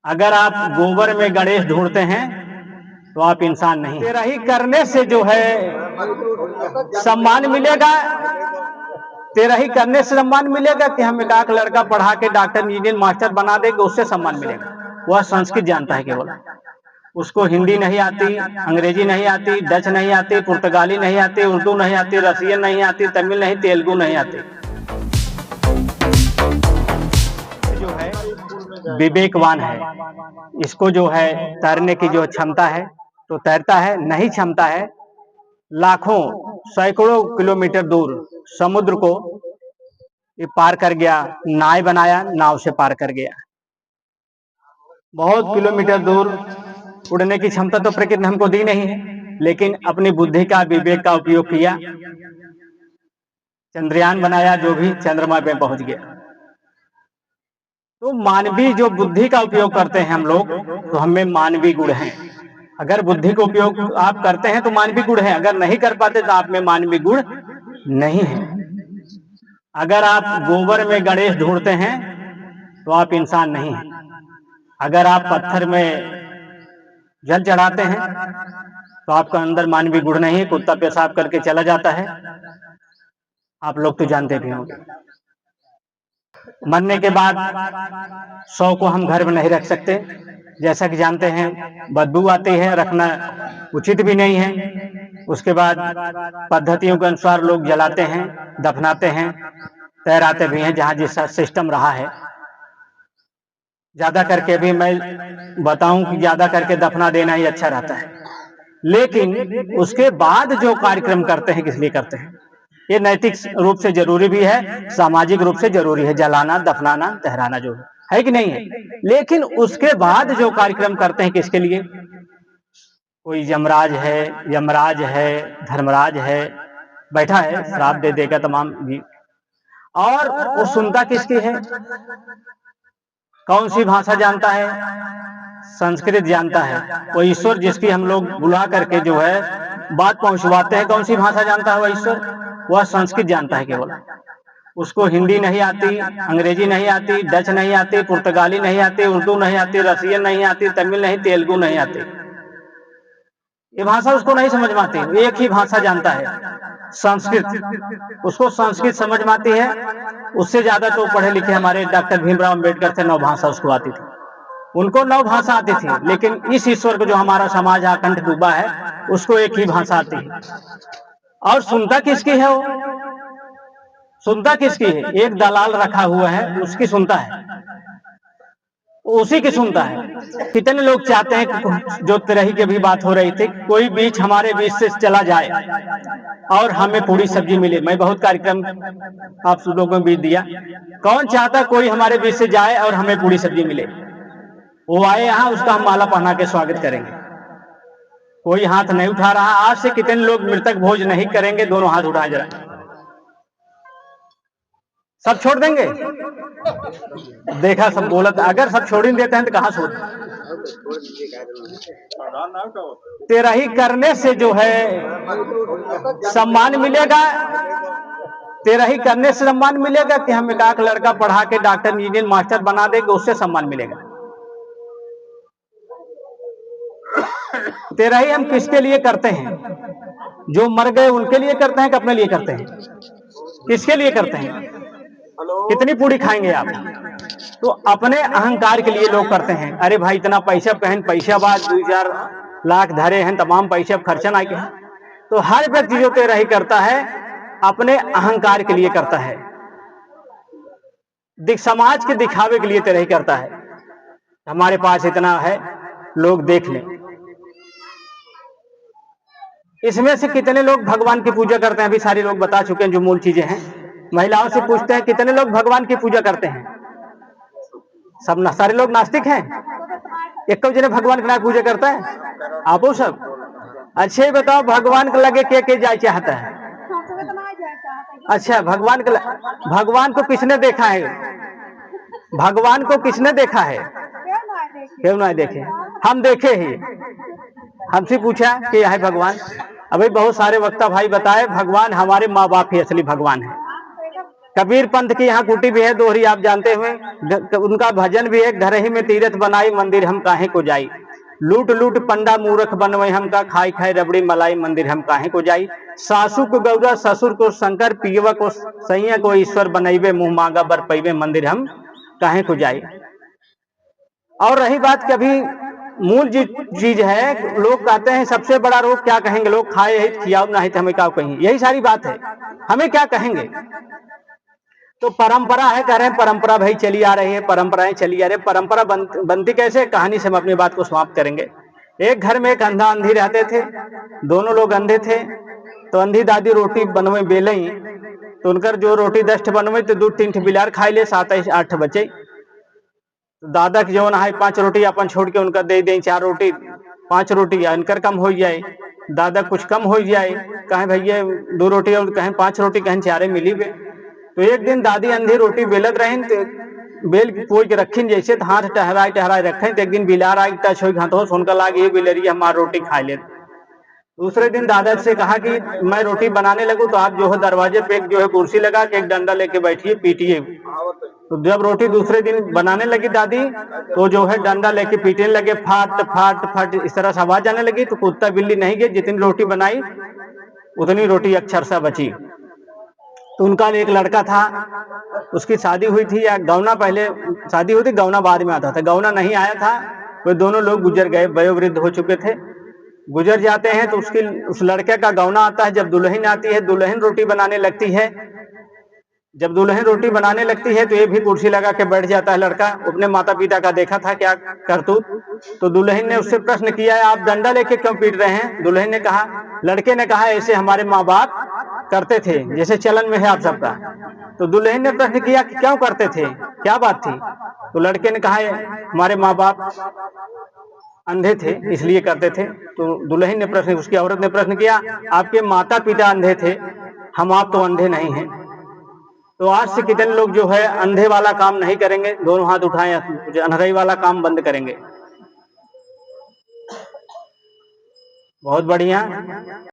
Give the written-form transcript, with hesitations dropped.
अगर आप गोबर में गणेश ढूंढते हैं तो आप इंसान नहीं। तेरा ही करने से जो है सम्मान मिलेगा, तेरा ही करने से सम्मान मिलेगा कि हम एक आख लड़का पढ़ा के डॉक्टर इंजीनियर मास्टर बना देंगे, उससे सम्मान मिलेगा। वह संस्कृत जानता है केवल, उसको हिंदी नहीं आती, अंग्रेजी नहीं आती, डच नहीं आती, पुर्तगाली नहीं आती, उर्दू नहीं आती, रसियन नहीं आती, तमिल नहीं, तेलुगु नहीं आती। जो है विवेकवान है, इसको जो है तैरने की जो क्षमता है तो तैरता है, नहीं क्षमता है लाखों सैकड़ों किलोमीटर दूर समुद्र को ये पार कर गया, नाव बनाया, नाव से पार कर गया। बहुत किलोमीटर दूर उड़ने की क्षमता तो प्रकृति ने हमको दी नहीं है, लेकिन अपनी बुद्धि का, विवेक का उपयोग किया, चंद्रयान बनाया, जो भी चंद्रमा पे पहुंच गया। तो मानवीय जो बुद्धि का उपयोग करते हैं हम लोग, तो हमें मानवीय गुण है। अगर बुद्धि का उपयोग आप करते हैं तो मानवीय गुण है, अगर नहीं कर पाते तो आप में मानवीय गुण नहीं है। अगर आप गोबर में गणेश ढूंढते हैं तो आप इंसान नहीं हैं। अगर आप पत्थर में जल चढ़ाते हैं तो आपका अंदर मानवीय गुण नहीं है, कुत्ता पेशाब करके चला जाता है, आप लोग तो जानते भी होंगे। मरने के बाद शव को हम घर में नहीं रख सकते, जैसा कि जानते हैं बदबू आती है, रखना उचित भी नहीं है। उसके बाद पद्धतियों के अनुसार लोग जलाते हैं, दफनाते हैं, तैराते भी हैं, जहां जिस सिस्टम रहा है। ज्यादा करके भी मैं बताऊं कि ज्यादा करके दफना देना ही अच्छा रहता है, लेकिन उसके बाद जो कार्यक्रम करते हैं किस लिए करते हैं, ये नैतिक रूप से जरूरी भी है, सामाजिक रूप से जरूरी है, जलाना, दफनाना, तहराना जो है कि नहीं है। लेकिन उसके बाद जो कार्यक्रम करते हैं किसके लिए, कोई यमराज है, धर्मराज है, बैठा है, श्राप दे देगा तमाम भी। और वो सुनता किसकी है, कौन सी भाषा जानता है, संस्कृत जानता है। वो ईश्वर जिसकी हम लोग बुला करके जो है बात पहुंचवाते हैं, कौन सी भाषा जानता है वह ईश्वर, वह संस्कृत जानता है केवल। उसको हिंदी नहीं आती, अंग्रेजी नहीं आती, डच नहीं आती, पुर्तगाली नहीं आती, उर्दू नहीं आती, रसियन नहीं आती, तमिल नहीं, तेलुगु नहीं आती। ये भाषा उसको नहीं समझ में आती, एक ही भाषा जानता है, संस्कृत। उसको संस्कृत समझ में आती है, उससे ज्यादा तो पढ़े लिखे हमारे डॉक्टर भीमराव अंबेडकर थे, 9 भाषा उसको आती थी, उनको 9 भाषा आती थी। लेकिन इस ईश्वर को जो हमारा समाज आकंठ डूबा है, उसको एक ही भाषा आती है। और सुनता किसकी है, वो सुनता किसकी है, एक दलाल रखा हुआ है, उसकी सुनता है, उसी की सुनता है। कितने लोग चाहते हैं कि जो तिरही की भी बात हो रही थी, कोई बीच हमारे बीच से चला जाए और हमें पूरी सब्जी मिले। मैं बहुत कार्यक्रम आप लोगों को भी दिया, कौन चाहता कोई हमारे बीच से जाए और हमें पूरी सब्जी मिले। वो आए यहाँ, उसका हम माला पहना के स्वागत करेंगे। कोई हाथ नहीं उठा रहा। आज से कितने लोग मृतक भोज नहीं करेंगे, दोनों हाथ उठाए जरा, सब छोड़ देंगे। देखा सब बोला था, अगर सब छोड़ ही देते हैं तो कहां छोड़। तेरा ही करने से जो है सम्मान मिलेगा, तेरा ही करने से सम्मान मिलेगा कि हम एक आख लड़का पढ़ा के डॉक्टर इंजीनियर मास्टर बना देंगे, उससे सम्मान मिलेगा। तेरा ही हम किसके लिए करते हैं, जो मर गए उनके लिए करते हैं कि अपने लिए करते हैं, किसके लिए करते हैं, कितनी पूरी खाएंगे आप। तो अपने अहंकार के लिए लोग करते हैं। अरे भाई इतना पैसा पहन, पैसा बाद 2-4 लाख धरे हैं, तमाम पैसा खर्चा ना के। तो हर व्यक्ति जो तेरा ही करता है अपने अहंकार के लिए करता है, समाज के दिखावे के लिए तेरा ही करता है, हमारे पास इतना है लोग देख लें। इसमें से कितने लोग भगवान की पूजा करते हैं, अभी सारे लोग बता चुके हैं जो मूल चीजें हैं। महिलाओं से पूछते हैं कितने लोग भगवान की पूजा करते हैं, सब सारे लोग नास्तिक हैं, एक जने भगवान की पूजा करता है, आपो सब। अच्छे बताओ भगवान के लगे के जाए चाहता है। अच्छा भगवान को किसने देखा है, भगवान को किसने देखा है, क्यों नहीं देखे, हम देखे ही। हमसे पूछा कि यह है भगवान। अभी बहुत सारे वक्ता भाई बताए भगवान हमारे माँ बाप ही असली भगवान है, कबीर पंथ की यहाँ कुटी भी है दोहरी, आप जानते हुए। उनका भजन भी है, घर ही में तीरथ बनाई, मंदिर हम काहे को जाई। लूट लूट पंडा मूर्ख बनवई हमका, खाई खाई रबड़ी मलाई, मंदिर हम काहे को जाई। सासू को गौरा ससुर को शंकर, पियवा को सैया को ईश्वर बनैबे, मुंह मांगा बर पैबे, मंदिर हम काहे को जाई। और रही बात कभी मूल चीज है, लोग कहते हैं सबसे बड़ा रोग क्या कहेंगे लोग, खाए है खियाओ नहीं तो हमें क्या कहेंगे, यही सारी बात है, हमें क्या कहेंगे। तो परंपरा है, कह रहे हैं परंपरा भाई चली आ रही है, परंपराएं चली आ रही है। परंपरा बनती कैसे, कहानी से हम अपनी बात को समाप्त करेंगे। एक घर में एक अंधा अंधी रहते थे, दोनों लोग अंधे थे। तो अंधी दादी रोटी बनवे बेलई, तो उनकर जो रोटी 10 बनवे तो 2-3 बिलार खाई ले, 7-8 बचे। तो दादा के जो है 5 रोटी अपन छोड़ के उनका दे दें, 4 रोटी 5 रोटी इनकर कम हो जाए, दादा कुछ कम हो जाए, कहें भैया 2 रोटी और कहें 5 रोटी, कहें 4 मिली बे। तो एक दिन दादी अंधी रोटी बेलत रहें, तो बेल पोई के रखीन जैसे, तो हाथ टहराए टहराए रखें, तो एक दिन बिलार आई टच हो हाथों से, उनका लाग ये बिलरिया हमारी रोटी खा ले। दूसरे दिन दादा से कहा कि मैं रोटी बनाने लगूं तो आप जो है दरवाजे पे एक जो है कुर्सी लगा के एक डंडा लेके बैठिए, पीटिए। तो जब रोटी दूसरे दिन बनाने लगी दादी, तो जो है डंडा लेके पीटने लगे, फाट फाट फट इस तरह से आवाज आने लगी। तो कुत्ता बिल्ली नहीं गई, जितनी रोटी बनाई उतनी रोटी अक्षर सा बची। तो उनका एक लड़का था, उसकी शादी हुई थी, या गौना पहले शादी हुई थी, गौना बाद में आता था, गौना नहीं आया था। वे दोनों लोग गुजर गए, वयोवृद्ध हो चुके थे, गुजर जाते हैं। तो उस लड़के का गौना आता है, जब दुल्हन आती है, दुल्हन रोटी बनाने लगती है। जब दुल्हन रोटी बनाने लगती है तो ये भी कुर्सी लगा के बैठ जाता है लड़का, अपने माता पिता का देखा था क्या करतूत। तो दुल्हन ने उससे प्रश्न किया है, आप डंडा लेके क्यों पीट रहे हैं। दुल्हन ने कहा, लड़के ने कहा ऐसे हमारे माँ बाप करते थे, जैसे चलन में है आप सबका। तो दुल्हन ने प्रश्न किया कि क्यों करते थे, क्या बात थी। तो लड़के ने कहा हमारे माँ बाप अंधे थे इसलिए करते थे। तो दुल्हन ने प्रश्न, उसकी औरत ने प्रश्न किया, आपके माता पिता अंधे थे, हम आप तो अंधे नहीं हैं। तो आज से कितने लोग जो है अंधे वाला काम नहीं करेंगे, दोनों हाथ उठाएं, अंधेरी वाला काम बंद करेंगे। बहुत बढ़िया।